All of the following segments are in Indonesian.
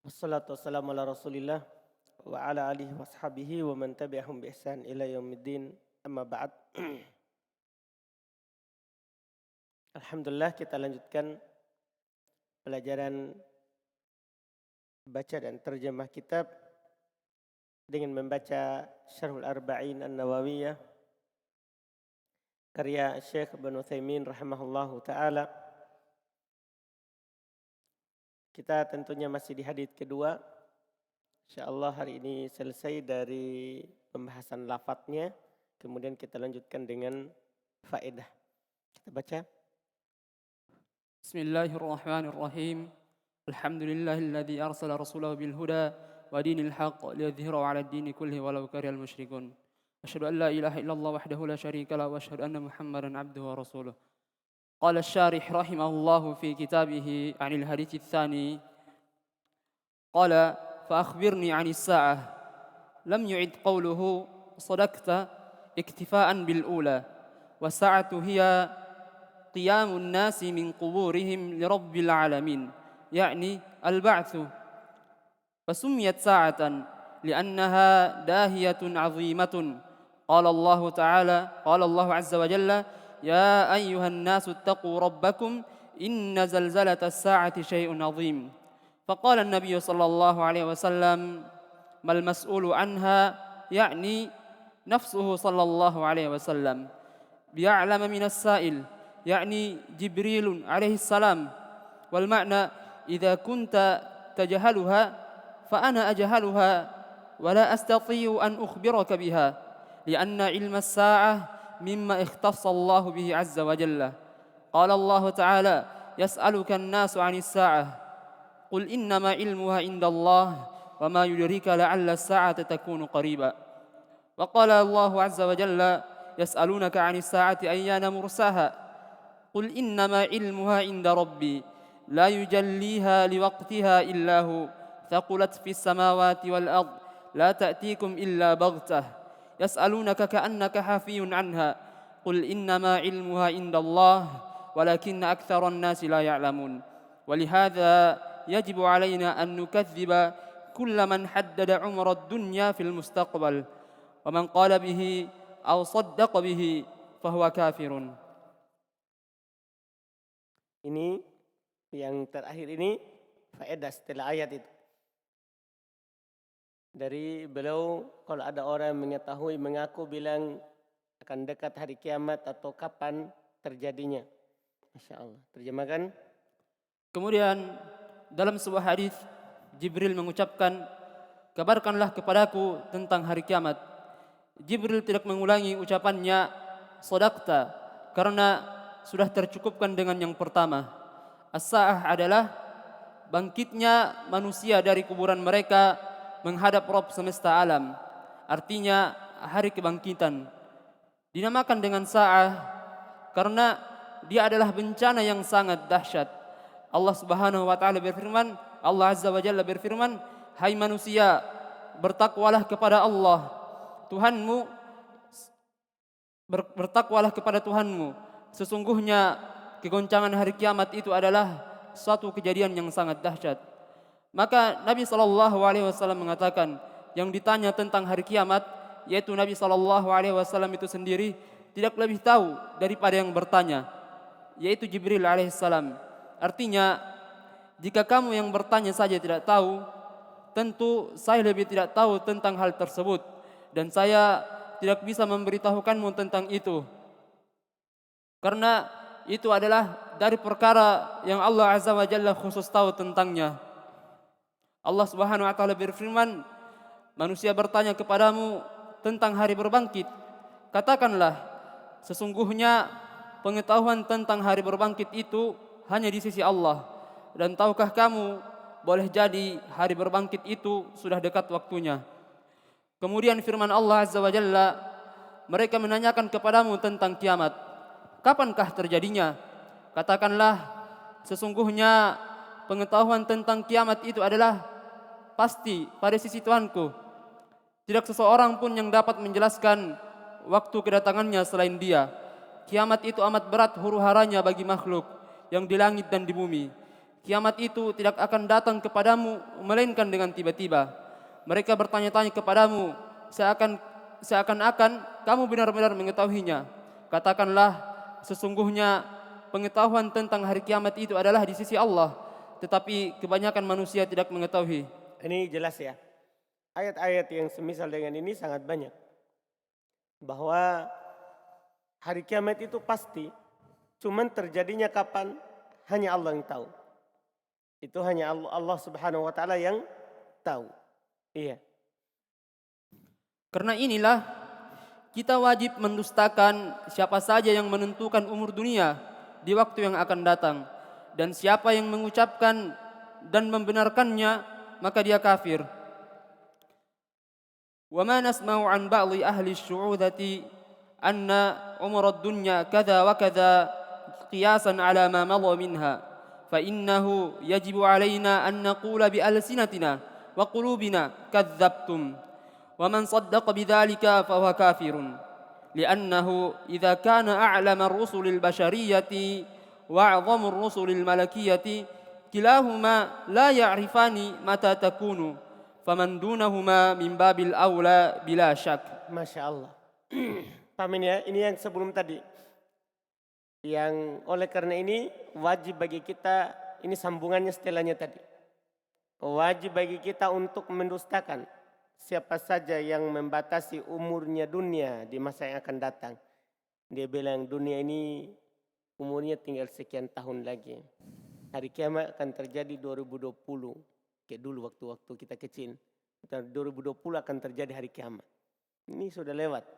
Wassalatu wassalamu ala Rasulillah wa ala alihi wa ashabihi wa man tabi'ahum bi ihsan ila yaumiddin. Amma ba'd. Alhamdulillah, kita lanjutkan pelajaran baca dan terjemah kitab dengan membaca Syarhul Arba'in An-Nawawiyah karya Syekh Ibnu Utsaimin rahimahullahu taala. Kita tentunya masih di hadits kedua. Insyaallah hari ini selesai dari pembahasan lafadznya, kemudian kita lanjutkan dengan faedah. Kita baca. Bismillahirrahmanirrahim. Alhamdulillahilladzi arsala rasulahu bil huda wa dinil haqq liyudhhirahu 'ala ad-dini kullihi walau karihal musyrikun. Asyhadu an la ilaha illallah wahdahu la syarika lahu wa asyhadu anna Muhammadan 'abduhu wa rasuluh. Qala asy-syarih rahimahullahu fi kitabih 'anil hadits ats-tsani. Qala fa akhbirni 'anis sa'ah. Lam yu'id qawluhu sadaqta iktifa'an bil ula. Wa sa'atu hiya qiyamun nasi min quburihim li rabbil alamin, yani al-ba'tsu. Fasumiyat sa'atan li'annaha dahiyatun 'azimatun. Qala Allah ta'ala, qala Allah 'azza wa jalla, ya ayyuhan nasu ittaqu rabbakum inna zalzalatas sa'ati syai'un 'azim. Faqala an-nabiy sallallahu alaihi wasallam, mal mas'ulu anha, yani nafsuhu sallallahu alaihi wasallam. Bi'a'lama minas sa'il, يعني جبريل عليه السلام. والمعنى إذا كنت تجهلها فأنا أجهلها ولا أستطيع أن أخبرك بها لأن علم الساعة مما اختص الله به عز وجل. قال الله تعالى يسألك الناس عن الساعة قل إنما علمها عند الله وما يدريك لعل الساعة تكون قريبا. وقال الله عز وجل يسألونك عن الساعة أيان مرساها قل إنما علمها عند ربي لا يجليها لوقتها إلا هو ثقلت في السماوات والأرض لا تأتيكم إلا بغتة يسألونك كأنك حفي عنها قل إنما علمها عند الله ولكن أكثر الناس لا يعلمون. ولهذا يجب علينا أن نكذب كل من حدد عمر الدنيا في المستقبل ومن قال به أو صدق به فهو كافر. Ini yang terakhir ini faedah setelah ayat itu. Dari beliau, kalau ada orang mengetahui, mengaku bilang akan dekat hari kiamat atau kapan terjadinya. Masya Allah. Terjemahkan. Kemudian dalam sebuah hadis Jibril mengucapkan, kabarkanlah kepadaku tentang hari kiamat. Jibril tidak mengulangi ucapannya shadaqta karena sudah tercukupkan dengan yang pertama. As-sa'ah adalah bangkitnya manusia dari kuburan mereka menghadap Rabb semesta alam. Artinya hari kebangkitan. Dinamakan dengan sa'ah karena dia adalah bencana yang sangat dahsyat. Allah Subhanahu wa taala berfirman, Allah Azza wa Jalla berfirman, hai manusia, bertakwalah kepada Allah Tuhanmu, bertakwalah kepada Tuhanmu. Sesungguhnya kegoncangan hari kiamat itu adalah suatu kejadian yang sangat dahsyat. Maka Nabi SAW mengatakan, yang ditanya tentang hari kiamat, yaitu Nabi SAW itu sendiri tidak lebih tahu daripada yang bertanya, yaitu Jibril alaihissalam. Artinya, jika kamu yang bertanya saja tidak tahu, tentu saya lebih tidak tahu tentang hal tersebut, dan saya tidak bisa memberitahukanmu tentang itu. Karena itu adalah dari perkara yang Allah Azza wa Jalla khusus tahu tentangnya. Allah Subhanahu wa taala berfirman, manusia bertanya kepadamu tentang hari berbangkit. Katakanlah, sesungguhnya pengetahuan tentang hari berbangkit itu hanya di sisi Allah. Dan tahukah kamu, boleh jadi hari berbangkit itu sudah dekat waktunya. Kemudian firman Allah Azza wa Jalla, mereka menanyakan kepadamu tentang kiamat. Kapankah terjadinya? Katakanlah, sesungguhnya pengetahuan tentang kiamat itu adalah pasti pada sisi Tuhanku. Tidak seseorang pun yang dapat menjelaskan waktu kedatangannya selain Dia. Kiamat itu amat berat huru-haranya bagi makhluk yang di langit dan di bumi. kiamat itu tidak akan datang kepadamu melainkan dengan tiba-tiba. Mereka bertanya-tanya kepadamu seakan-akan kamu benar-benar mengetahuinya. Katakanlah, sesungguhnya pengetahuan tentang hari kiamat itu adalah di sisi Allah, tetapi kebanyakan manusia tidak mengetahui. Ini jelas ya. Ayat-ayat yang semisal dengan ini sangat banyak. Bahwa hari kiamat itu pasti. Cuman terjadinya kapan? Hanya Allah yang tahu. Itu hanya Allah Subhanahu wa taala yang tahu. Iya. Karena inilah kita wajib mendustakan siapa saja yang menentukan umur dunia di waktu yang akan datang. Dan siapa yang mengucapkan dan membenarkannya, maka dia kafir. Wa ma nasma'u an ba'dhi ahli syu'udati anna umur ad-dunya kadha wa kadha qiyasan ala ma madha minha. Fa innahu yajibu alaina an naqula bi alsinatina wa qulubina kadzabtum. Wa man saddaqa bidzalika fa huwa kafirun. Li'annahu idza kana a'lama ar-rusul al-bashariyati wa 'azhamu ar-rusul al-malakiyyati kilahuma la ya'rifani mata takunu faman dunahuma min babil aula bila syak. Masya Allah. Pamin ya, ini yang sebelum tadi. Yang oleh karena ini wajib bagi kita, ini sambungannya setelahnya tadi. Wajib bagi kita untuk mendustakan siapa saja yang membatasi umurnya dunia di masa yang akan datang. Dia bilang dunia ini umurnya tinggal sekian tahun lagi. Hari kiamat akan terjadi 2020. Kayak dulu waktu-waktu kita kecil. 2020 akan terjadi hari kiamat. Ini sudah lewat.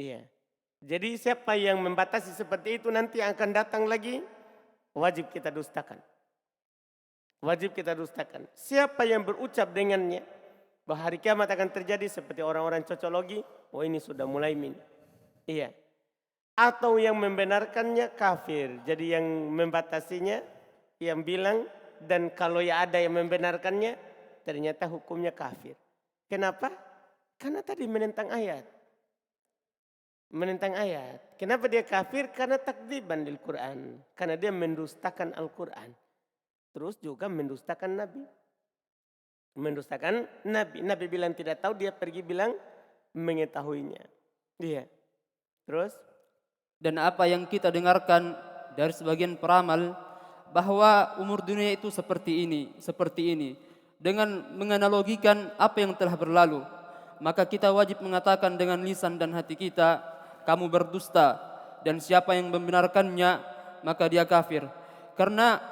Iya. Jadi siapa yang membatasi seperti itu nanti akan datang lagi, wajib kita dustakan. Wajib kita dustakan. Siapa yang berucap dengannya bahwa hari kiamat akan terjadi seperti orang-orang cocologi, oh ini sudah mulai iya. Atau yang membenarkannya kafir. Jadi yang membatasinya, yang bilang, dan kalau ya ada yang membenarkannya, ternyata hukumnya kafir. Kenapa? Karena tadi menentang ayat. Menentang ayat. Kenapa dia kafir? Karena takdziban di Al-Quran. Karena dia mendustakan Al-Quran. Terus juga mendustakan Nabi. Mendustakan Nabi. Nabi bilang tidak tahu, dia pergi bilang mengetahuinya. Iya. Terus? Dan apa yang kita dengarkan dari sebagian peramal, bahwa umur dunia itu seperti ini. Dengan menganalogikan apa yang telah berlalu, maka kita wajib mengatakan dengan lisan dan hati kita, kamu berdusta, dan siapa yang membenarkannya, maka dia kafir. Karena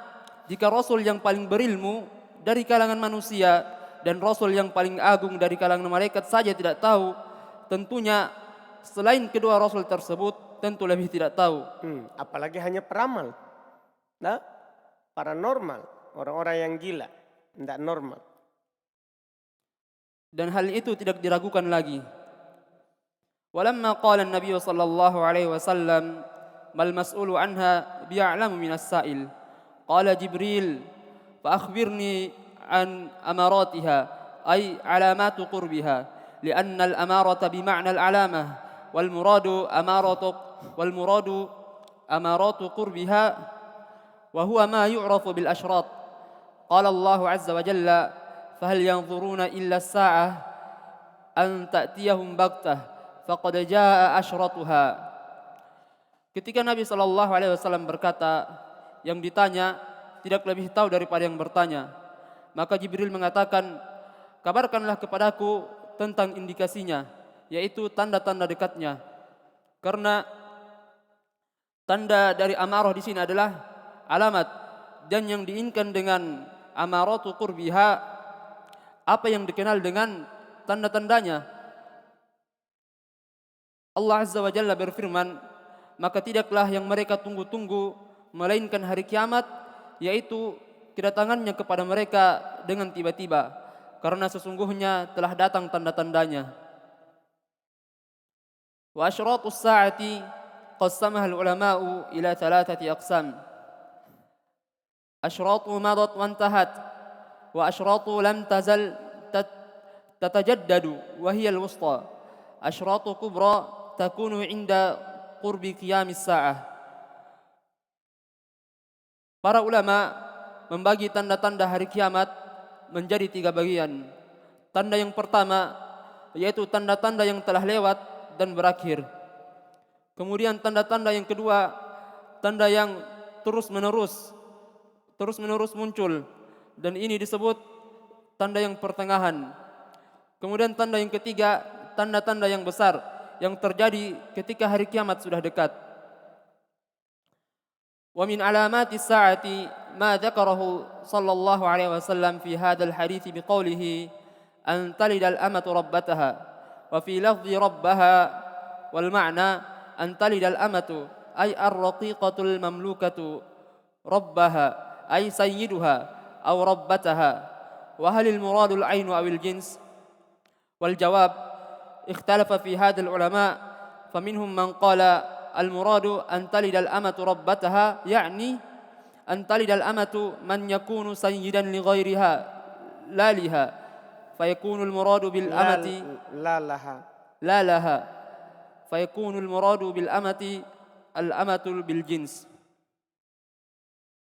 jika Rasul yang paling berilmu dari kalangan manusia dan Rasul yang paling agung dari kalangan malaikat saja tidak tahu, tentunya selain kedua Rasul tersebut tentu lebih tidak tahu. Apalagi hanya peramal. Nah, paranormal, orang-orang yang gila, tidak normal. Dan hal itu tidak diragukan lagi. Walamma qala an-nabiy sallallahu alaihi wasallam mal mas'ulu anha bi'alamu minas sa'il. Qala Jibril fa akhbirni an amaratiha ay alamatu qurbiha li'anna al-amarata bima'na al-alamah wal muradu amaratu qurbiha wa huwa ma yu'rafu bil ashrat. Qala Allah azza wa jalla fahal yanzuruna illa as-sa'ah an ta'tiyahum baghtah faqad jaa ashratuha. Ketika Nabi SAW berkata, yang ditanya tidak lebih tahu daripada yang bertanya, maka Jibril mengatakan, kabarkanlah kepadaku tentang indikasinya, yaitu tanda-tanda dekatnya. Karena tanda dari amarah di sini adalah alamat, dan yang diinginkan dengan amaratu qurbiha, apa yang dikenal dengan tanda-tandanya. Allah Azza wa Jalla berfirman, maka tidaklah yang mereka tunggu-tunggu melainkan hari kiamat, yaitu kedatangannya kepada mereka dengan tiba-tiba, karena sesungguhnya telah datang tanda-tandanya. Wa asyratus sa'ati qassamaha al-ulama'u ila thalathati aqsam. Asyratu madat wa intahat, wa asyratu lam tazal tatajaddadu wa hiya al-wusta. Asyratu kubra takunu inda qurbi qiyamis sa'ah. Para ulama membagi tanda-tanda hari kiamat menjadi 3 bagian. Tanda yang pertama yaitu tanda-tanda yang telah lewat dan berakhir. Kemudian tanda-tanda yang kedua, tanda yang terus-menerus muncul, dan ini disebut tanda yang pertengahan. Kemudian tanda yang ketiga, tanda-tanda yang besar yang terjadi ketika hari kiamat sudah dekat. Wa min alamati sa'ati ma dzakarahu sallallahu alaihi wasallam fi hadzal hadits biqoulihi an talidal amatu rabbataha wa fi lafzi rabbaha wal ma'na an talidal amatu ay ar-raqiqatul mamlukatu rabbaha ay sayyiduha aw rabbataha wa halil muradul ainu awil jins. Wal jawab ikhtalafa fi hadzal ulama faminhum man qala al muradu an talidal amatu rabbataha yani an talidal amatu man yakunu sayyidan li ghairiha la liha fayakunu al muradu bil amati la laha fayakunu al muradu bil amati al amatul bil jins.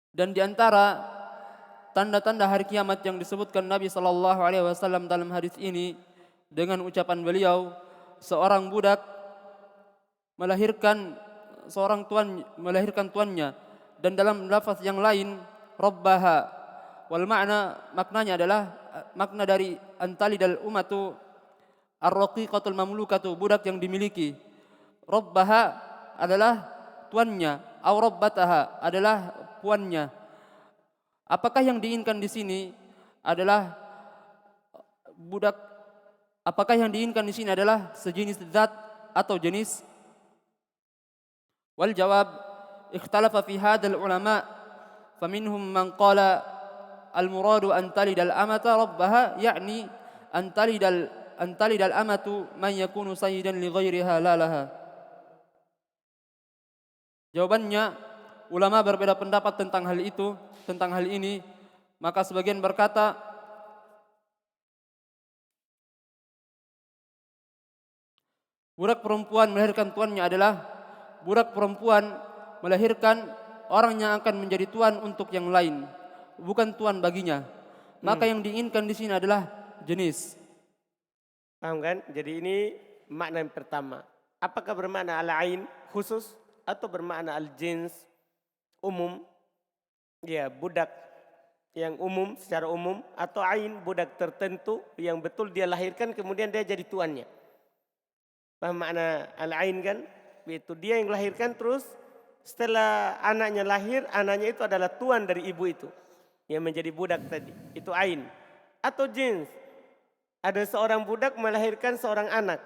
Dan di antara tanda-tanda hari kiamat yang disebutkan Nabi sallallahu alaihi wasallam dalam hadis ini dengan ucapan beliau, seorang budak melahirkan tuannya, dan dalam lafaz yang lain rabbaha, wal maknanya adalah makna dari antalidal umatu ar-raqiqatul mamlukatu, budak yang dimiliki. Rabbaha adalah tuannya, aw rabbataha adalah puannya. Apakah yang diinginkan di sini adalah budak? Apakah yang diinginkan di sini adalah sejenis zat atau jenis? Wal jawab ikhtalafa fi hadzal ulama faminhum man qala al muradu an talidal amata rabbaha yani an talidal amatu man yakunu sayyidan li ghairiha la laha. Jawabannya, ulama berbeda pendapat tentang hal ini. Maka sebagian berkata budak perempuan melahirkan tuannya adalah budak perempuan melahirkan orang yang akan menjadi tuan untuk yang lain, bukan tuan baginya. Maka yang diinginkan di sini adalah jenis. Paham kan? Jadi ini makna yang pertama. Apakah bermakna al-ain khusus atau bermakna al-jins umum? Ya, budak yang umum secara umum, atau ain budak tertentu yang betul dia lahirkan kemudian dia jadi tuannya. Paham makna al-ain kan? Itu dia yang lahirkan, terus setelah anaknya lahir, anaknya itu adalah tuan dari ibu itu yang menjadi budak tadi. Itu ain. Atau jins, ada seorang budak melahirkan seorang anak.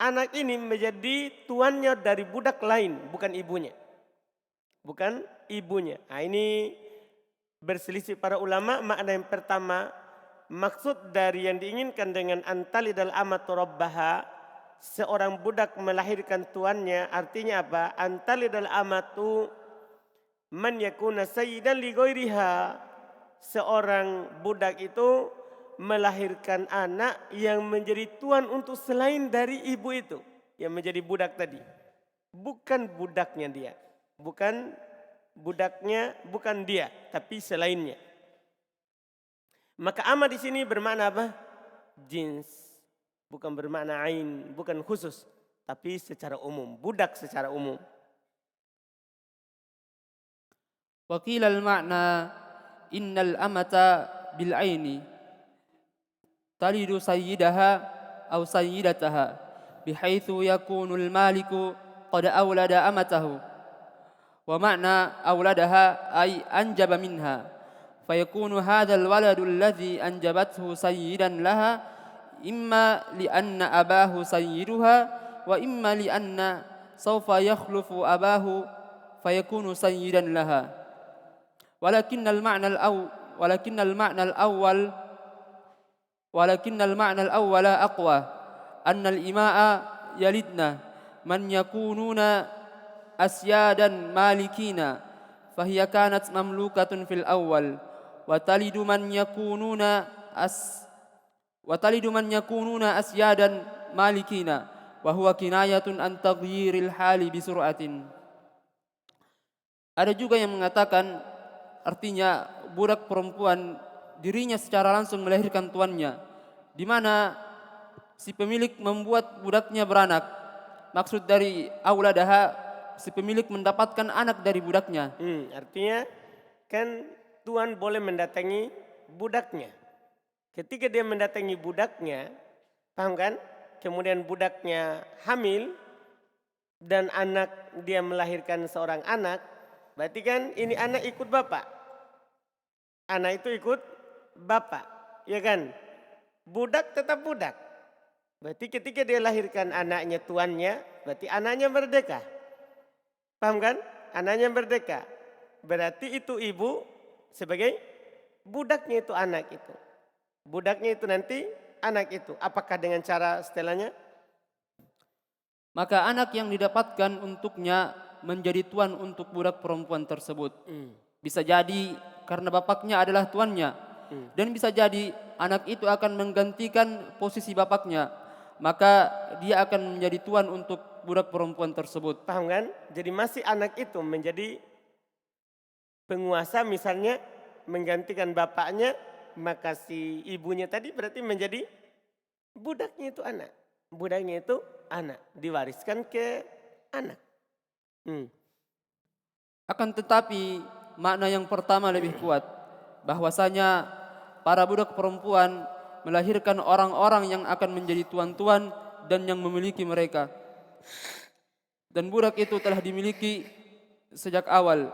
Anak ini menjadi tuannya dari budak lain, bukan ibunya. Bukan ibunya. Nah, ini berselisih para ulama. Makna yang pertama, maksud dari yang diinginkan dengan antalidal amatu rabbaha, seorang budak melahirkan tuannya, artinya apa? Antalidal amatu man yakuna sayyidan li ghairiha. Seorang budak itu melahirkan anak yang menjadi tuan untuk selain dari ibu itu yang menjadi budak tadi. Bukan budaknya dia. Bukan budaknya, bukan dia, tapi selainnya. Maka ama di sini bermakna apa? Jins. Bukan bermakna ain, bukan khusus, tapi secara umum, budak secara umum. Wa qila al-ma'na innal amata bil aini talidu sayyidaha aw sayyidataha bihaitsu yakunu al-maliku qad awlada amatahu wa ma'na awladaha ay anjaba minha fayakunu hadzal waladu alladhi anjabathu sayyidan laha imma li'anna abahu sayyiduha wa imma li'anna sawfa yakhlufu abahu fayakunu sayyidan laha. Walakinnal ma'na al-awwala aqwa anna al-ima'a yalidna man yakununa asyadan malikina fahiya kanat mamlukatun fil awwal wa talidu man yakununa asyadan malikina wa huwa kinayatun an taghyiril hali bisur'atin. Ada juga yang mengatakan artinya budak perempuan dirinya secara langsung melahirkan tuannya, di mana si pemilik membuat budaknya beranak. Maksud dari auladaha, si pemilik mendapatkan anak dari budaknya. Artinya kan tuan boleh mendatangi budaknya. Ketika dia mendatangi budaknya, paham kan? Kemudian budaknya hamil dan dia melahirkan seorang anak, berarti kan ini anak ikut bapak. Anak itu ikut bapak, ya kan? Budak tetap budak. Berarti ketika dia lahirkan anaknya tuannya, berarti anaknya merdeka. Paham kan? Anaknya merdeka. Berarti itu ibu sebagai budaknya itu anak itu. Budaknya itu nanti anak itu. Apakah dengan cara setelahnya? Maka anak yang didapatkan untuknya menjadi tuan untuk budak perempuan tersebut. Bisa jadi karena bapaknya adalah tuannya. Dan bisa jadi anak itu akan menggantikan posisi bapaknya. Maka dia akan menjadi tuan untuk budak perempuan tersebut. Paham kan? Jadi masih anak itu menjadi penguasa, misalnya menggantikan bapaknya, maka si ibunya tadi berarti menjadi budaknya itu anak. Budaknya itu anak, diwariskan ke anak. Akan tetapi makna yang pertama lebih kuat, bahwasanya para budak perempuan melahirkan orang-orang yang akan menjadi tuan-tuan dan yang memiliki mereka. Dan budak itu telah dimiliki sejak awal.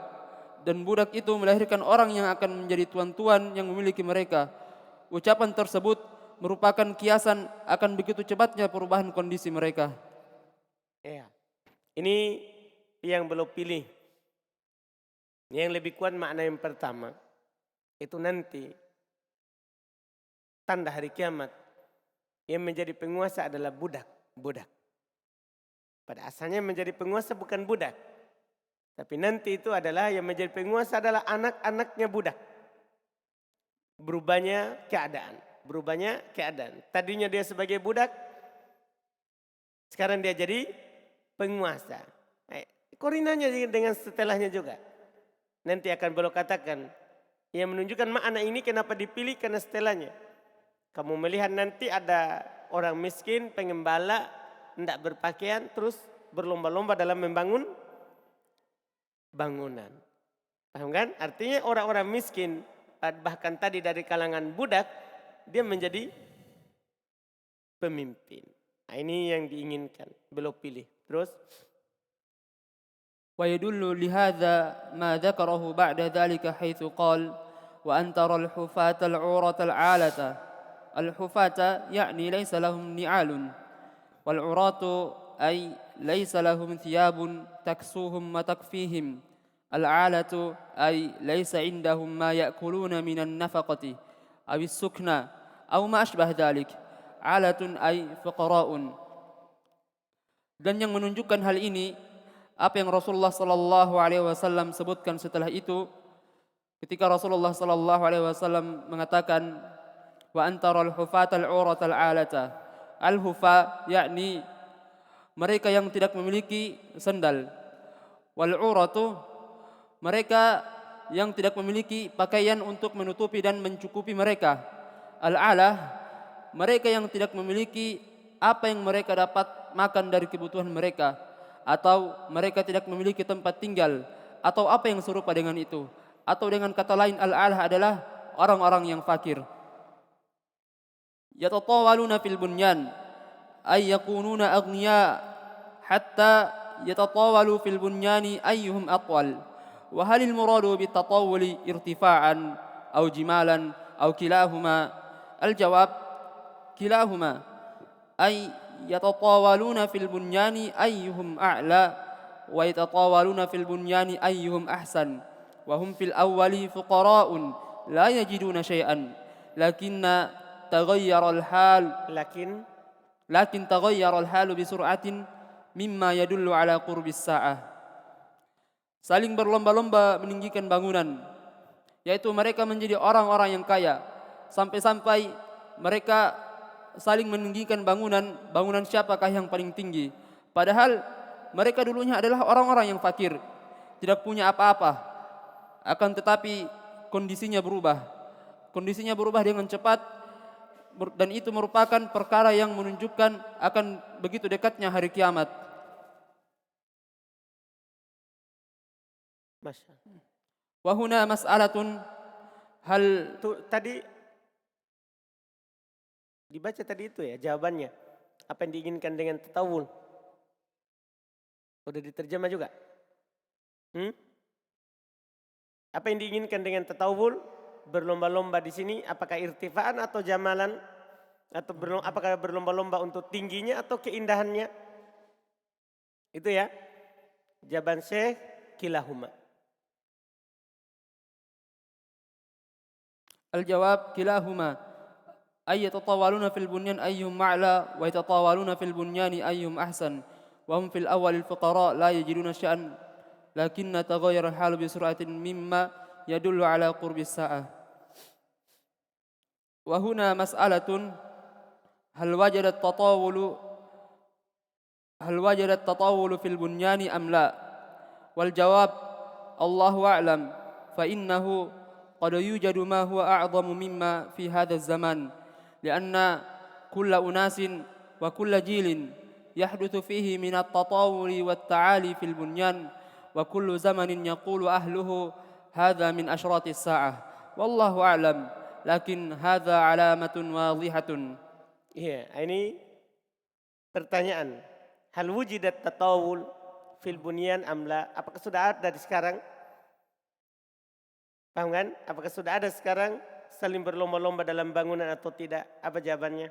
Dan budak itu melahirkan orang yang akan menjadi tuan-tuan yang memiliki mereka. Ucapan tersebut merupakan kiasan akan begitu cepatnya perubahan kondisi mereka. Ya. Ini yang belum pilih. Yang lebih kuat makna yang pertama. Itu nanti tanda hari kiamat. Yang menjadi penguasa adalah budak. Pada asalnya menjadi penguasa bukan budak. Tapi nanti itu adalah yang menjadi penguasa adalah anak-anaknya budak. Berubahnya keadaan. Tadinya dia sebagai budak, sekarang dia jadi penguasa. Korinanya dengan setelahnya juga. Nanti akan belok katakan, yang menunjukkan makna ini kenapa dipilih karena setelahnya. Kamu melihat nanti ada orang miskin, pengembala, tidak berpakaian, terus berlomba-lomba dalam membangun bangunan. Paham kan? Artinya orang-orang miskin, bahkan tadi dari kalangan budak, dia menjadi pemimpin. Nah, ini yang diinginkan, belum pilih. Terus ويدل لهذا ما ذكره بعد ذلك حيث قال وأن ترى الحفاة العورة العالة. الحفاة يعني ليس لهم نعال، والعراة أي ليس لهم ثياب تكسوهم وتكفيهم. العالة أي ليس عندهم ما يأكلون من النفقة أو السكنى أو ما أشبه ذلك. عالة أي فقراء. Dan yang menunjukkan hal ini, apa yang Rasulullah sallallahu alaihi wasallam sebutkan setelah itu, ketika Rasulullah sallallahu alaihi wasallam mengatakan wa antaral hufatal uratal alata. Al-hufa yakni mereka yang tidak memiliki sandal. Wal uratu mereka yang tidak memiliki pakaian untuk menutupi dan mencukupi mereka. Al-alah mereka yang tidak memiliki apa yang mereka dapat makan dari kebutuhan mereka, atau mereka tidak memiliki tempat tinggal, atau apa yang serupa dengan itu. Atau dengan kata lain, al-alah adalah orang-orang yang fakir. Yatatawaluna fil bunyan ay yakununa aghniya hatta yatatawalu fil bunyani ayyuhum atwal. Wa halil muradu bitatawuli irtifa'an aw jimalan aw kilahuma? Al-jawab kilahuma. Ay yatatawaluna fil bunyani ayyuhum a'la wa yatatawaluna fil bunyani ayyuhum ahsan. Wa hum fil awwali fuqara'un la yajiduna syai'an lakinna taghayyara al-hal lakin taghayyara al-halu bi sur'atin mimma yadullu ala qurbis sa'ah. Saling berlomba-lomba meninggikan bangunan, yaitu mereka menjadi orang-orang yang kaya, sampai-sampai mereka saling meninggikan bangunan siapakah yang paling tinggi. Padahal mereka dulunya adalah orang-orang yang fakir, tidak punya apa-apa. Akan tetapi kondisinya berubah. Kondisinya berubah dengan cepat dan itu merupakan perkara yang menunjukkan akan begitu dekatnya hari kiamat. Masya Allah. Wa huna mas'alatun hal Tuh, tadi dibaca tadi itu ya jawabannya. Apa yang diinginkan dengan tatawul? Udah diterjemah juga? Apa yang diinginkan dengan tatawul? Berlomba-lomba di sini apakah irtifaan atau jamalan? Atau apakah berlomba-lomba untuk tingginya atau keindahannya? Itu ya. Jawaban Syekh kilahuma. al-jawab kilahuma ay yatatawaluna fil bunyan ayyuhum a'la wa yatatawaluna fil bunyani ayyuhum ahsan wa hum fil awwal al-fuqara la yajiduna sya'an lakinna taghayyara al-halu bi sur'atin mimma yadullu ala qurbi as-sa'ah. Wa huna mas'alatun hal wajada at-tatawulu fil bunyani am la? Wal jawab Allahu a'lam fa innahu qad yujadu ma huwa a'zamu mimma fi hadha az-zaman lianna kulla unasin wa kulla jilin yahduthu fihi min at-tatawuli wat-ta'ali fil bunyan wa kullu zamanin yaqulu ahluhu hadha min asyrati as-sa'ah wallahu a'lam lakin hadha alamatun wadhihatun. Iya, ini pertanyaan. Hal wujidat tatawul fil bunyan amla? Apakah sudah ada di sekarang? Paham kan? Apakah sudah ada sekarang saling berlomba-lomba dalam bangunan atau tidak? Apa jawabannya?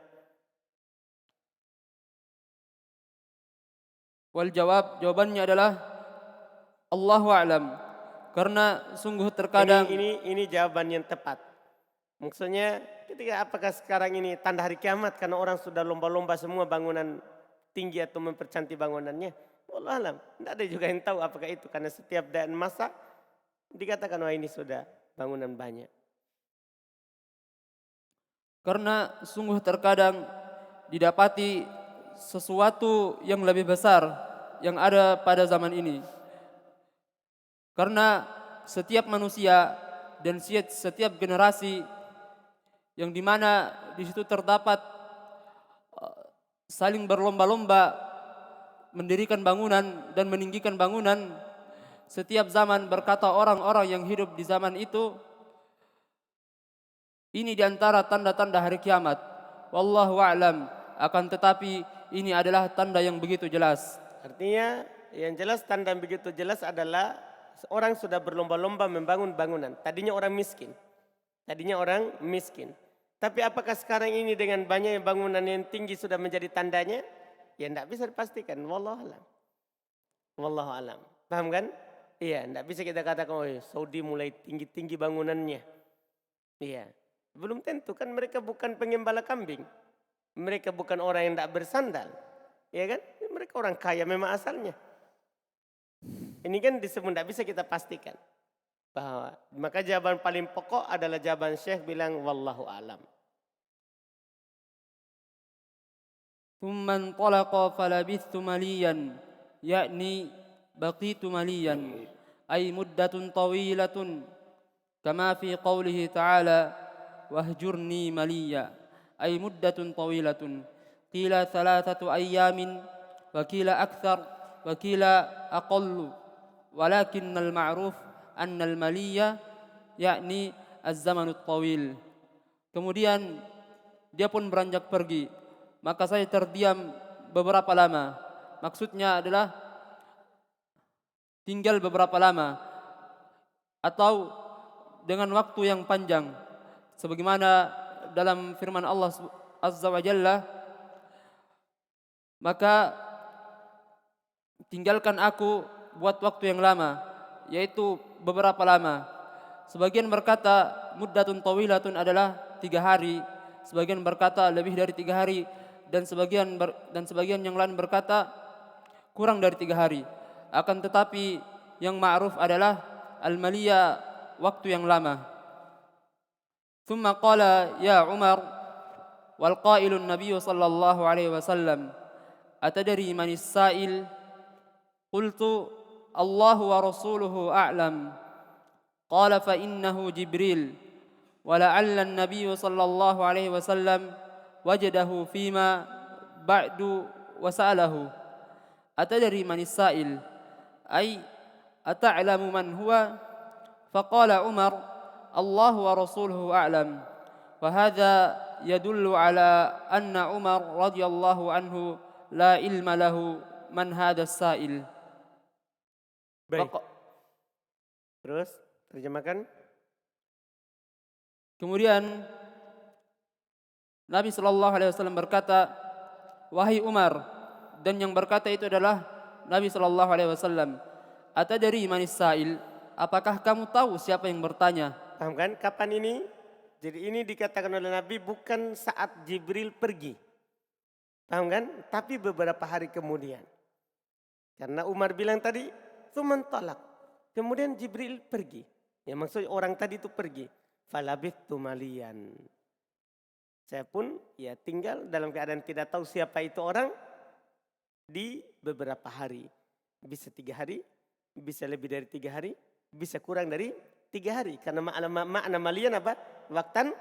Wal jawab, jawabannya adalah Allahu a'lam. Karena sungguh terkadang ini jawaban yang tepat. Maksudnya ketika apakah sekarang ini tanda hari kiamat karena orang sudah lomba-lomba semua bangunan tinggi atau mempercantik bangunannya? Wallah alam. Tidak ada juga yang tahu apakah itu karena setiap dan masa dikatakan wah ini sudah bangunan banyak. Karena sungguh terkadang didapati sesuatu yang lebih besar yang ada pada zaman ini. Karena setiap manusia dan setiap generasi yang dimana di situ terdapat saling berlomba-lomba mendirikan bangunan dan meninggikan bangunan. Setiap zaman berkata orang-orang yang hidup di zaman itu, ini diantara tanda-tanda hari kiamat. Wallahu a'lam. Akan tetapi ini adalah tanda yang begitu jelas. Artinya yang jelas tanda yang begitu jelas adalah orang sudah berlomba-lomba membangun bangunan. Tadinya orang miskin. Tapi apakah sekarang ini dengan banyak bangunan yang tinggi sudah menjadi tandanya? Ya tidak bisa dipastikan. Wallahu a'lam. Paham kan? Iya, tidak bisa kita katakan, oh Saudi mulai tinggi-tinggi bangunannya. Iya, belum tentu kan mereka bukan pengembala kambing. Mereka bukan orang yang tidak bersandal. Iya kan? Mereka orang kaya memang asalnya. Ini kan disebut tidak bisa kita pastikan. Bahwa, maka jawaban paling pokok adalah jawaban Syekh bilang, wallahu a'lam. Thumma intalaqa falabithtu maliyan, yakni baqitu maliyan, ay muddatun tawilatun, kama fi qawlihi ta'ala, wahjurni maliya, ay muddatun tawilatun. Qila 3 ayyamin, wa qila akthar, wa qila aqallu, walakinnal ma'ruf annal maliya, yakni az-zamanut tawil. Kemudian dia pun beranjak pergi, maka saya terdiam beberapa lama. Maksudnya adalah tinggal beberapa lama atau dengan waktu yang panjang. Sebagaimana dalam firman Allah Azza wa Jalla, maka tinggalkan aku buat waktu yang lama, yaitu beberapa lama. Sebagian berkata muddatun tawilatun adalah 3 hari, sebagian berkata lebih dari 3 hari, dan sebagian yang lain berkata kurang dari 3 hari. Akan tetapi yang ma'ruf adalah al-maliya, waktu yang lama. Thumma qala ya Umar wal qailun Nabi sallallahu alaihi wasallam atadri manis sa'il? Qultu Allahu wa rasuluhu a'lam. قال فإنه جبريل ولعل النبي صلى الله عليه وسلم وجده فيما بعد وسأله أتدري من السائل أي أتعلم من هو فقال عمر الله ورسوله أعلم وهذا يدل على أن عمر رضي الله عنه لا علم له من هذا السائل. Baik. Terus terjemahkan. Kemudian Nabi Shallallahu Alaihi Wasallam berkata, wahai Umar, dan yang berkata itu adalah Nabi Shallallahu Alaihi Wasallam. Atadari manis sa'il, apakah kamu tahu siapa yang bertanya? Paham kan? Kapan ini? Jadi ini dikatakan oleh Nabi bukan saat Jibril pergi. Paham kan? Tapi beberapa hari kemudian. Karena Umar bilang tadi, "Tsuman talaq." Kemudian Jibril pergi. Ya maksudnya orang tadi itu pergi. Falabithtu maliyan. Saya pun ya tinggal dalam keadaan tidak tahu siapa itu orang di beberapa hari. Bisa 3 hari, bisa lebih dari 3 hari, bisa kurang dari 3 hari. Karena makna malian apa? Waktan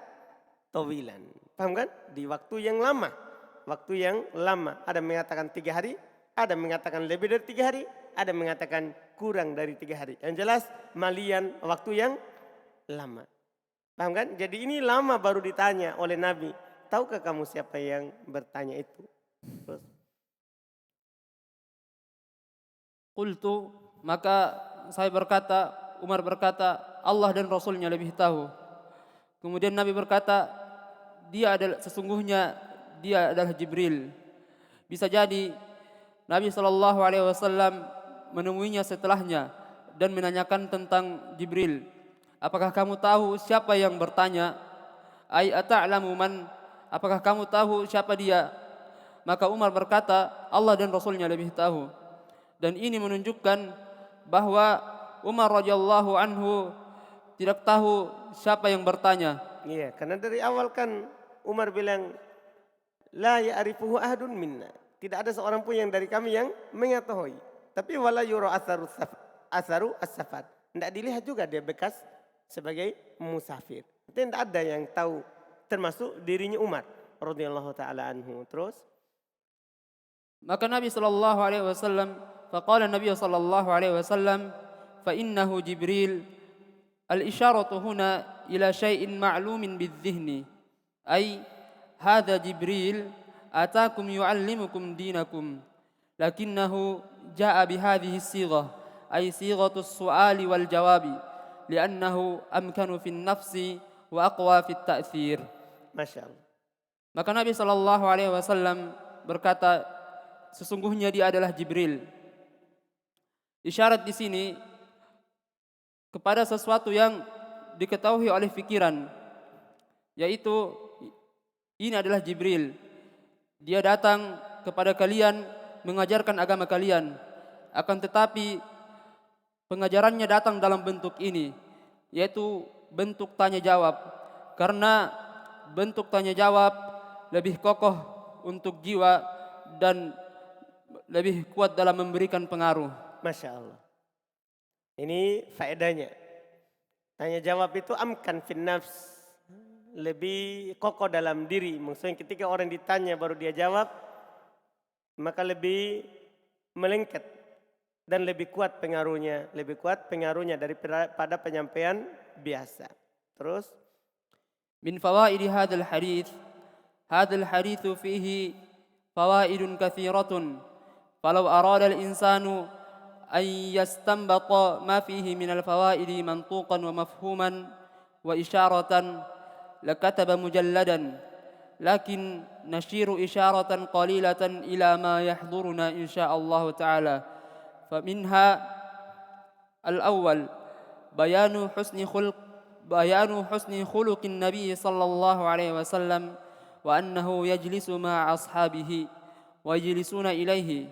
tawilan. Paham kan? Di waktu yang lama. Waktu yang lama. Ada mengatakan 3 hari, ada mengatakan lebih dari 3 hari, ada mengatakan kurang dari 3 hari. Yang jelas malian waktu yang lama. Paham kan? Jadi ini lama baru ditanya oleh Nabi. Tahukah kamu siapa yang bertanya itu? Terus. Qultu, maka saya berkata, Umar berkata, Allah dan Rasulnya lebih tahu. Kemudian Nabi berkata, sesungguhnya dia adalah Jibril. Bisa jadi Nabi SAW menemuinya setelahnya dan menanyakan tentang Jibril. Apakah kamu tahu siapa yang bertanya? Ai ata'lamu man? Apakah kamu tahu siapa dia? Maka Umar berkata, Allah dan Rasulnya lebih tahu. Dan ini menunjukkan bahwa Umar radhiyallahu anhu tidak tahu siapa yang bertanya. Iya, karena dari awal kan Umar bilang, la ya'rifuhu ahadun minna. Tidak ada seorang pun yang dari kami yang mengetahui. Tapi wala yura asaru as-safar. Tidak dilihat juga dia bekas sebagai musafir. Tidak ada yang tahu termasuk dirinya Umar radhiyallahu taala anhu. Terus maka Nabi sallallahu alaihi wasallam faqala Nabi sallallahu alaihi wasallam fa innahu Jibril al-isharatu huna ila syai'in ma'lumin bidh-dhihni ay hadha Jibril atakum yu'allimukum dinakum lakinnahu jaa bihadhihi as-sighah ay sighatus su'ali wal jawabi li'annahu amkanu fin nafsi wa aqwa fit ta'thir. Masya Allah. Maka Nabi sallallahu alaihi wasallam berkata, sesungguhnya dia adalah Jibril. Isyarat di sini kepada sesuatu yang diketahui oleh pikiran, yaitu ini adalah Jibril. Dia datang kepada kalian mengajarkan agama kalian. Akan tetapi pengajarannya datang dalam bentuk ini, yaitu bentuk tanya jawab. Karena bentuk tanya jawab lebih kokoh untuk jiwa dan lebih kuat dalam memberikan pengaruh. Masya Allah. Ini faedahnya. Tanya jawab itu amkan fin nafs. Lebih kokoh dalam diri. Maksudnya ketika orang ditanya baru dia jawab, maka lebih melengket dan lebih kuat pengaruhnya. Lebih kuat pengaruhnya daripada penyampaian biasa. Terus. Min fawaidi hadal hadithu fihi fawaidun kathiratun. Falau arada al-insanu an yastanbata ma fihi min al-fawaidi mantuqan wa mafhuman wa isyaratan lakataba mujalladan. Lakin nashiru isyaratan qalilatan ila ma yahduruna insyaallah ta'ala. Faminha al-awwal bayanu husni khuluqin Nabi sallallahu alaihi wasallam wa annahu yajlisu ma'a ashabihi wa yajlisuna ilaihi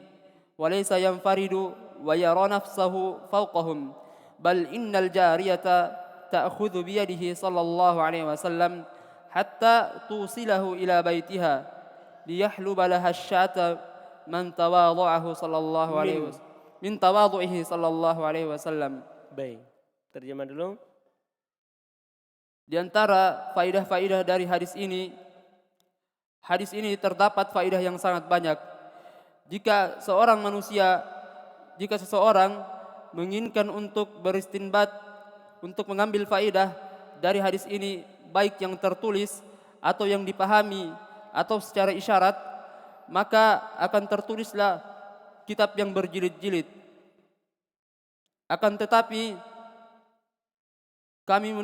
wa laysa yanfaridu wa yara nafsahu fawqahum bal innal jariyata ta'khudhu bi yadihi sallallahu alaihi wasallam hatta tusilahu ila baitiha liyahluba laha asyata man tawadhu'ahu sallallahu alaihi wasallam min tawadhu'ihi sallallahu alaihi wasallam. Baik, terjemah dulu. Di antara faidah-faidah dari hadis ini terdapat faidah yang sangat banyak. Jika seseorang menginginkan untuk beristinbat, untuk mengambil faidah dari hadis ini, baik yang tertulis atau yang dipahami atau secara isyarat, maka akan tertulislah kitab yang berjilid-jilid. Akan tetapi kami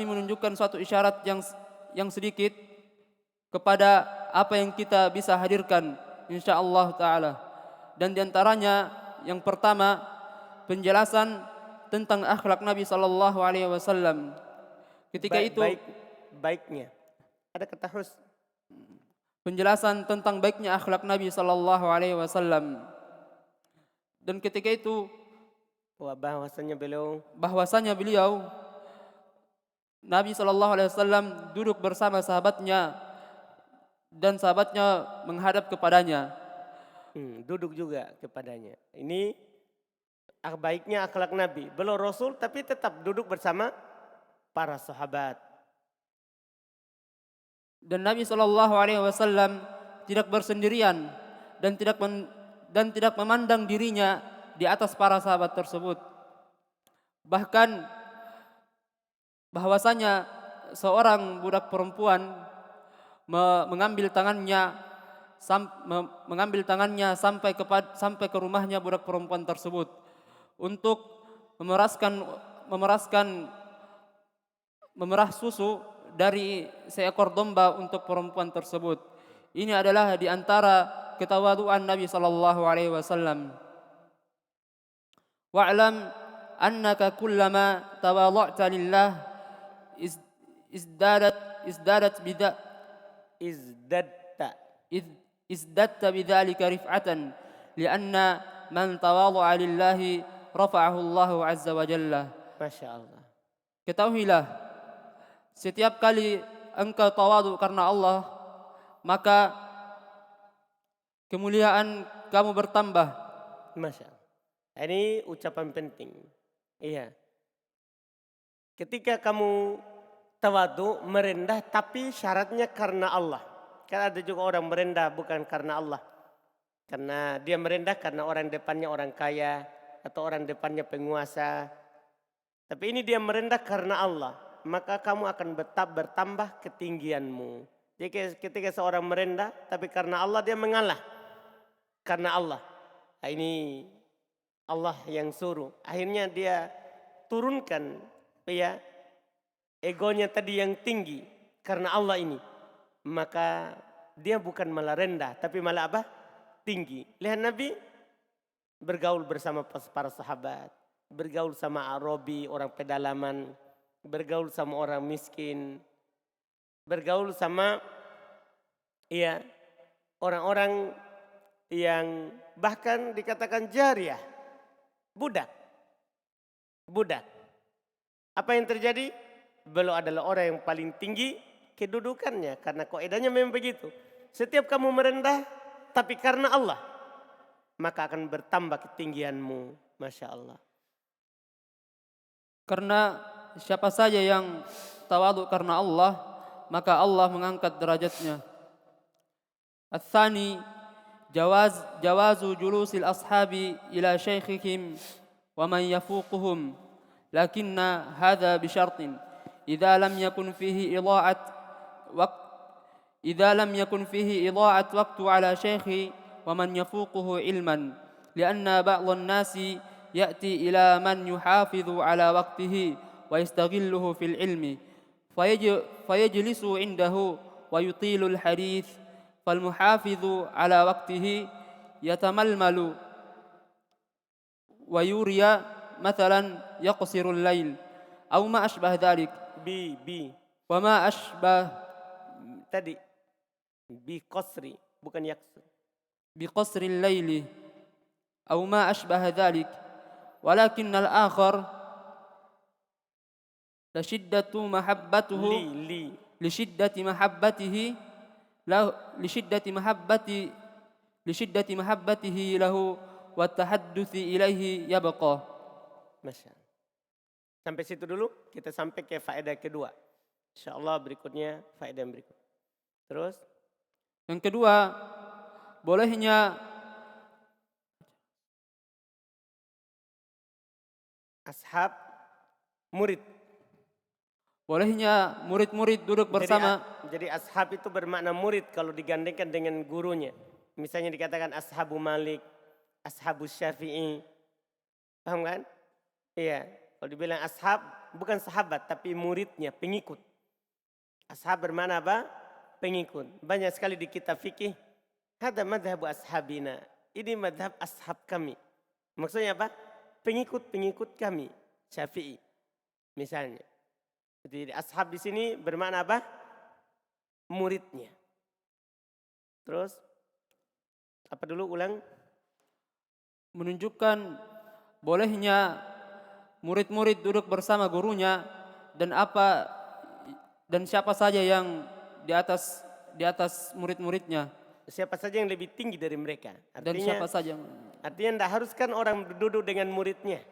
menunjukkan suatu isyarat yang sedikit kepada apa yang kita bisa hadirkan insyaallah taala. Dan di antaranya yang pertama, penjelasan tentang akhlak Nabi sallallahu alaihi wasallam. Ketika itu baiknya. Ada kata penjelasan tentang baiknya akhlak Nabi sallallahu alaihi wasallam. Dan ketika itu bahwasanya beliau Nabi sallallahu alaihi wasallam duduk bersama sahabatnya dan sahabatnya menghadap kepadanya. Duduk juga kepadanya. Ini baiknya akhlak Nabi. Belum Rasul tapi tetap duduk bersama para sahabat. Dan Nabi sallallahu alaihi wasallam tidak bersendirian dan tidak memandang dirinya di atas para sahabat tersebut. Bahkan bahwasanya seorang budak perempuan mengambil tangannya sampai ke rumahnya budak perempuan tersebut untuk memerah susu dari seekor domba untuk perempuan tersebut. Ini adalah di antara ketawaduan Nabi sallallahu alaihi wasallam. Wa'lam annaka kullama tawadha'ta lillah izdatta bidzalika rif'atan lianna man tawadha'a lillahi rafa'ahu Allahu azza wa jalla. Masyaallah. Ketahuilah, setiap kali engkau tawadu karena Allah, maka kemuliaan kamu bertambah. Masyaallah. Ini ucapan penting. Iya. Ketika kamu tawadu, merendah, tapi syaratnya karena Allah. Kan ada juga orang merendah bukan karena Allah. Karena dia merendah karena orang depannya orang kaya atau orang depannya penguasa. Tapi ini dia merendah karena Allah. Maka kamu akan bertambah ketinggianmu. Jadi ketika seorang merendah tapi karena Allah dia mengalah. Karena Allah. Nah, ini Allah yang suruh. Akhirnya dia turunkan ya egonya tadi yang tinggi karena Allah ini. Maka dia bukan malah rendah tapi malah apa? Tinggi. Lihat Nabi bergaul bersama para sahabat, bergaul sama Arabi, orang pedalaman, bergaul sama orang miskin, bergaul sama ya orang-orang yang bahkan dikatakan jariyah, budak. Apa yang terjadi? Beliau adalah orang yang paling tinggi kedudukannya karena kaidahnya memang begitu. Setiap kamu merendah tapi karena Allah, maka akan bertambah ketinggianmu. Masya Allah. Karena siapa saja yang tawadhu karena Allah, maka Allah mengangkat derajatnya. Ats-tsani jawazu julusil ashabi ila syaikhihim wa man yafuquhum, lakinna hadha bi syartin idza lam yakun fihi idha'at waqtu ala syekhi wa man yafuquhu ilman, lianna ba'dhan nasi ya'ti ila man yuhafidhu ala waqtihi wa yastaghilluhu fil ilmi fayajlisu indahu wa yutilul hadith fal muhafidhu ala waqtihi yatamalmalu wa yuriya mathalan yaqsirul lail aw ma ashbah dhalik wa ma ashbah tadi bi qasri bukan yaksur bi qasril laili aw ma ashbah dhalik walakin al akhar la shiddatu mahabbatuhu li shiddati mahabbatihi lahu wa tahadduthi ilaihi yabqa. Masya Allah. Sampai situ dulu, kita sampai ke faedah kedua. InsyaAllah berikutnya faedah yang berikut. Terus? Yang kedua, bolehnya Ashab murid. murid-murid duduk bersama. Jadi ashab itu bermakna murid kalau digandengkan dengan gurunya. Misalnya dikatakan ashabu Malik, ashabu Syafi'i. Paham kan? Iya. Kalau dibilang ashab, bukan sahabat tapi muridnya, pengikut. Ashab bermakna apa? Pengikut. Banyak sekali di kitab fikih. Hada madhabu ashabina. Ini madhab ashab kami. Maksudnya apa? Pengikut-pengikut kami. Syafi'i. Misalnya. Jadi ashab di sini bermakna apa? Muridnya. Terus apa dulu ulang? Menunjukkan bolehnya murid-murid duduk bersama gurunya dan siapa saja yang di atas murid-muridnya. Siapa saja yang lebih tinggi dari mereka. Dan siapa saja. Artinya tidak harus kan orang duduk dengan muridnya.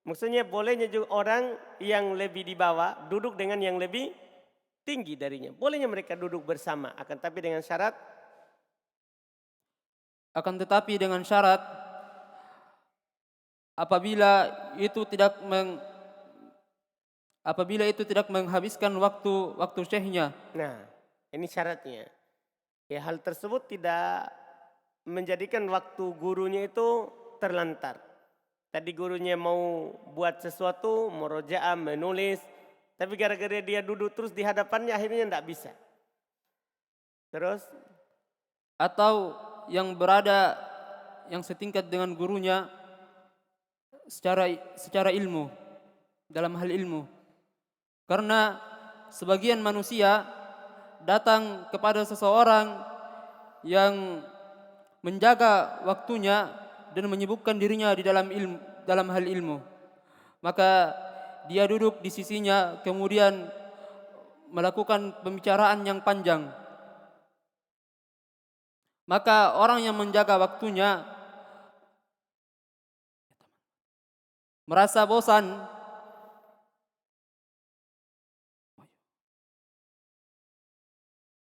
Maksudnya bolehnya juga orang yang lebih di bawah duduk dengan yang lebih tinggi darinya. Bolehnya mereka duduk bersama. Akan tetapi dengan syarat apabila itu tidak menghabiskan waktu syekhnya. Nah, ini syaratnya. Ya, hal tersebut tidak menjadikan waktu gurunya itu terlantar. Tadi gurunya mau buat sesuatu, murojaah, menulis, tapi gara-gara dia duduk terus di hadapannya akhirnya tidak bisa. Terus? Atau yang setingkat dengan gurunya secara ilmu, dalam hal ilmu. Karena sebagian manusia datang kepada seseorang yang menjaga waktunya dan menyibukkan dirinya di dalam hal ilmu. Maka dia duduk di sisinya kemudian melakukan pembicaraan yang panjang. Maka orang yang menjaga waktunya merasa bosan.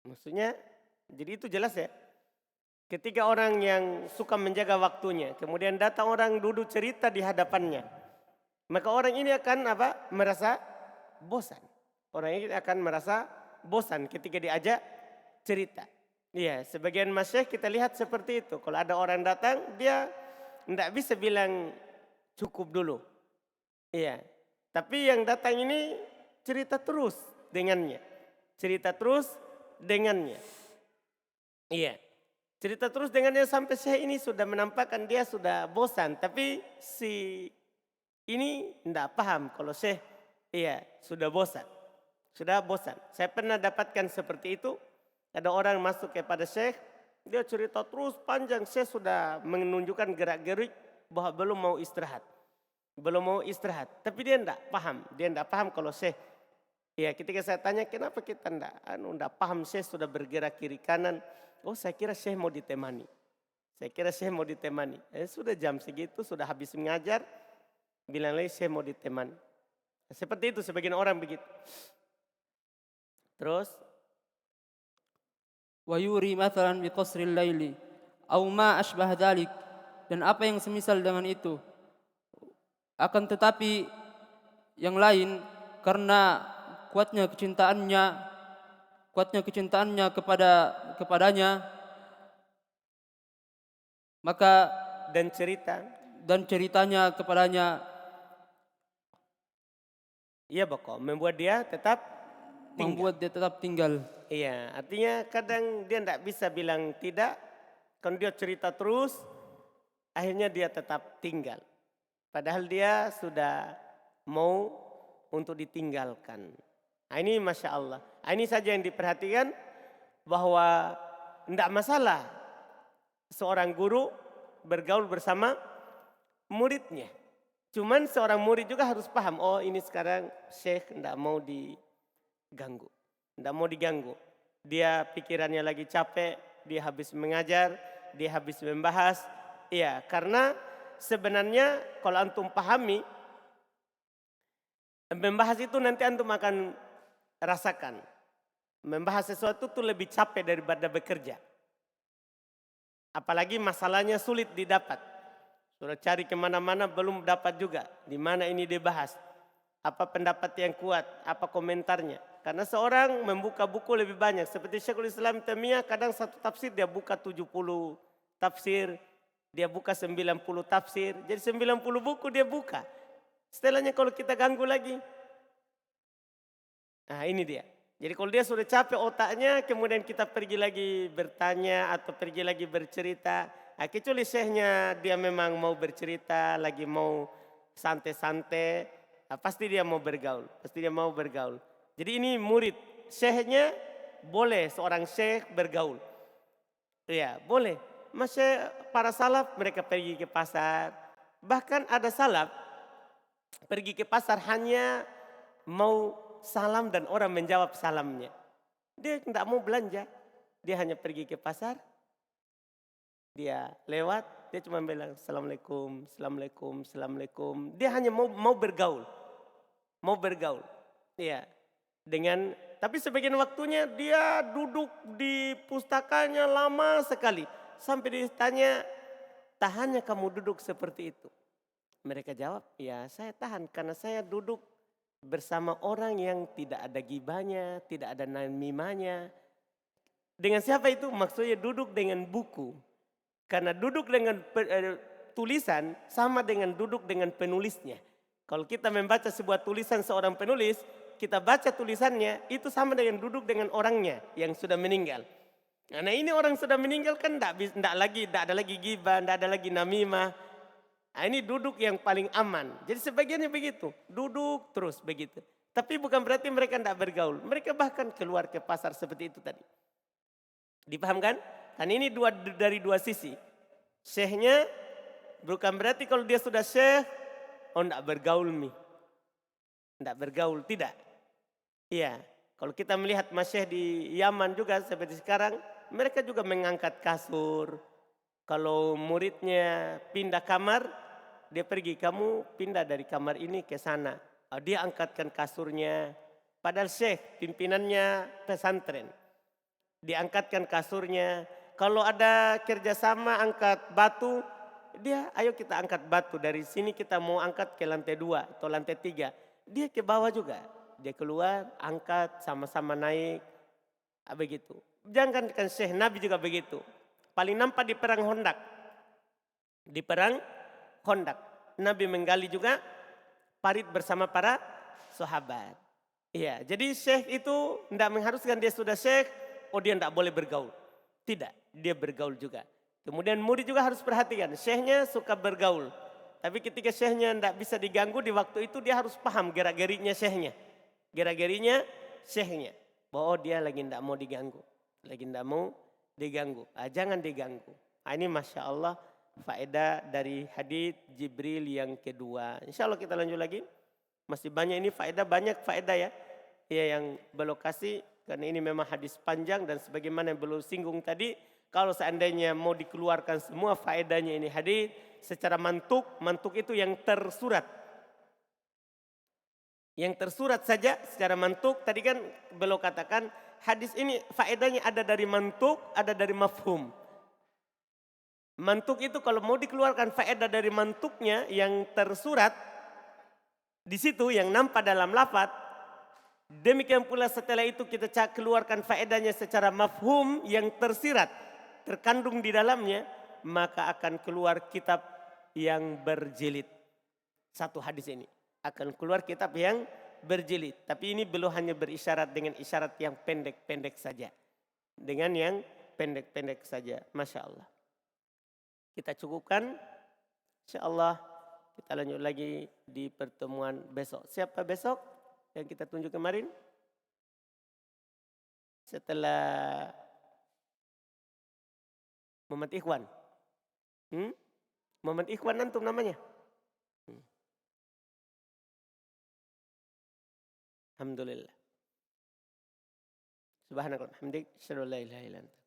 Maksudnya, jadi itu jelas ya. Ketika orang yang suka menjaga waktunya, kemudian datang orang duduk cerita di hadapannya, maka orang ini akan merasa bosan. Orang ini akan merasa bosan ketika diajak cerita. Iya, sebagian masyayikh kita lihat seperti itu. Kalau ada orang datang, dia tidak bisa bilang cukup dulu. Iya, tapi yang datang ini cerita terus dengannya. Cerita terus dengannya. Iya. Cerita terus dengannya sampai syekh ini sudah menampakkan dia sudah bosan. Tapi si ini tidak paham kalau syekh sudah bosan. Sudah bosan. Saya pernah dapatkan seperti itu. Ada orang masuk kepada syekh. Dia cerita terus panjang. Syekh sudah menunjukkan gerak-gerik bahwa belum mau istirahat. Belum mau istirahat. Tapi dia tidak paham. Dia tidak paham kalau syekh. Ya, ketika saya tanya kenapa kita tidak paham syekh sudah bergerak kiri kanan. Oh, saya kira syekh mau ditemani. Sudah jam segitu, sudah habis mengajar. Bilang lagi syekh mau ditemani. Seperti itu sebagian orang begitu. Terus. Wa yuri mathalan bi qasril laili aw ma ashbah dzalik, dan apa yang semisal dengan itu. Akan tetapi yang lain kepadanya maka dan ceritanya kepadanya membuat dia tetap tinggal. Iya, artinya kadang dia tidak bisa bilang tidak. Kalau dia cerita terus, akhirnya dia tetap tinggal. Padahal dia sudah mau untuk ditinggalkan. Nah, ini Masya Allah. Nah, ini saja yang diperhatikan bahwa tidak masalah seorang guru bergaul bersama muridnya. Cuman seorang murid juga harus paham, oh ini sekarang syekh tidak mau diganggu. Tidak mau diganggu. Dia pikirannya lagi capek, dia habis mengajar, dia habis membahas. Iya, karena sebenarnya kalau antum pahami, Membahas itu nanti antum akan rasakan. Membahas sesuatu itu lebih capek daripada bekerja. Apalagi masalahnya sulit didapat. Sudah cari kemana-mana belum dapat juga. Di mana ini dibahas. Apa pendapat yang kuat, apa komentarnya. Karena seorang membuka buku lebih banyak. Seperti Syekhul Islam Taimiyah kadang satu tafsir dia buka 70 tafsir. Dia buka 90 tafsir. Jadi 90 buku dia buka. Setelahnya kalau kita ganggu lagi. Nah ini dia. Jadi kalau dia sudah capek otaknya, kemudian kita pergi lagi bertanya atau pergi lagi bercerita. Nah, kecuali syekhnya dia memang mau bercerita, lagi mau santai-santai, nah, pasti dia mau bergaul. Pasti dia mau bergaul. Jadi ini murid, syekhnya boleh seorang syekh bergaul. Iya, boleh. Masih para salaf mereka pergi ke pasar. Bahkan ada salaf pergi ke pasar hanya mau salam dan orang menjawab salamnya. Dia tidak mau belanja. Dia hanya pergi ke pasar. Dia lewat. Dia cuma bilang Assalamualaikum, Assalamualaikum, Assalamualaikum. Dia hanya mau bergaul. Mau bergaul. Iya. Tapi sebagian waktunya dia duduk di pustakanya lama sekali. Sampai ditanya, tahannya kamu duduk seperti itu? Mereka jawab, ya saya tahan karena saya duduk bersama orang yang tidak ada gibahnya, tidak ada namimanya. Dengan siapa itu? Maksudnya duduk dengan buku. Karena duduk dengan tulisan sama dengan duduk dengan penulisnya. Kalau kita membaca sebuah tulisan seorang penulis, kita baca tulisannya, itu sama dengan duduk dengan orangnya yang sudah meninggal. Karena ini orang sudah meninggal kan tidak ada lagi gibah, tidak ada lagi namimah. Nah, ini duduk yang paling aman. Jadi sebagiannya begitu. Duduk terus begitu. Tapi bukan berarti mereka tidak bergaul. Mereka bahkan keluar ke pasar seperti itu tadi. Dipahamkan? Kan ini dari dua sisi. Syekhnya bukan berarti kalau dia sudah syekh. Oh tidak bergaul nih. Tidak bergaul, tidak. Iya. Kalau kita melihat masyayikh di Yaman juga seperti sekarang. Mereka juga mengangkat kasur. Kalau muridnya pindah kamar. Dia pergi, kamu pindah dari kamar ini ke sana. Dia angkatkan kasurnya. Padahal syekh, pimpinannya pesantren. Diangkatkan kasurnya. Kalau ada kerjasama angkat batu, ayo kita angkat batu. Dari sini kita mau angkat ke lantai 2 atau lantai 3. Dia ke bawah juga. Dia keluar, angkat, sama-sama naik. Begitu. Jangan kan syekh, Nabi juga begitu. Paling nampak di perang Hondak. Di perang Hondak. Nabi menggali juga parit bersama para sahabat. Iya, jadi syekh itu tidak mengharuskan dia sudah syekh, dia tidak boleh bergaul. Tidak, dia bergaul juga. Kemudian murid juga harus perhatikan, syekhnya suka bergaul. Tapi ketika syekhnya tidak bisa diganggu di waktu itu dia harus paham gerak-geriknya syekhnya. Gerak-geriknya syekhnya. Bahwa dia lagi tidak mau diganggu. Lagi tidak mau diganggu. Jangan diganggu. Ini Masya Allah. Faedah dari hadits Jibril yang kedua. Insya Allah kita lanjut lagi. Masih banyak ini faedah, banyak faedah ya. Ya yang belum kasih karena ini memang hadis panjang dan sebagaimana yang belum singgung tadi. Kalau seandainya mau dikeluarkan semua faedahnya ini hadis secara mantuk itu yang tersurat. Yang tersurat saja secara mantuk. Tadi kan belum katakan hadis ini faedahnya ada dari mantuk, ada dari mafhum. Mantuk itu kalau mau dikeluarkan faedah dari mantuknya yang tersurat di situ yang nampak dalam lafaz. Demikian pula setelah itu kita keluarkan faedahnya secara mafhum yang tersirat, terkandung di dalamnya, maka akan keluar kitab yang berjilid. Satu hadis ini akan keluar kitab yang berjilid. Tapi ini belum hanya berisyarat dengan isyarat yang pendek-pendek saja. Dengan yang pendek-pendek saja. Masya Allah. Kita cukupkan, insyaallah kita lanjut lagi di pertemuan besok. Siapa besok yang kita tunjuk kemarin? Setelah Muhammad Ikhwan. Muhammad Ikhwan antum namanya? Alhamdulillah. Subhanallah. Hamdik. Asyhadu an la ilaha illa anta.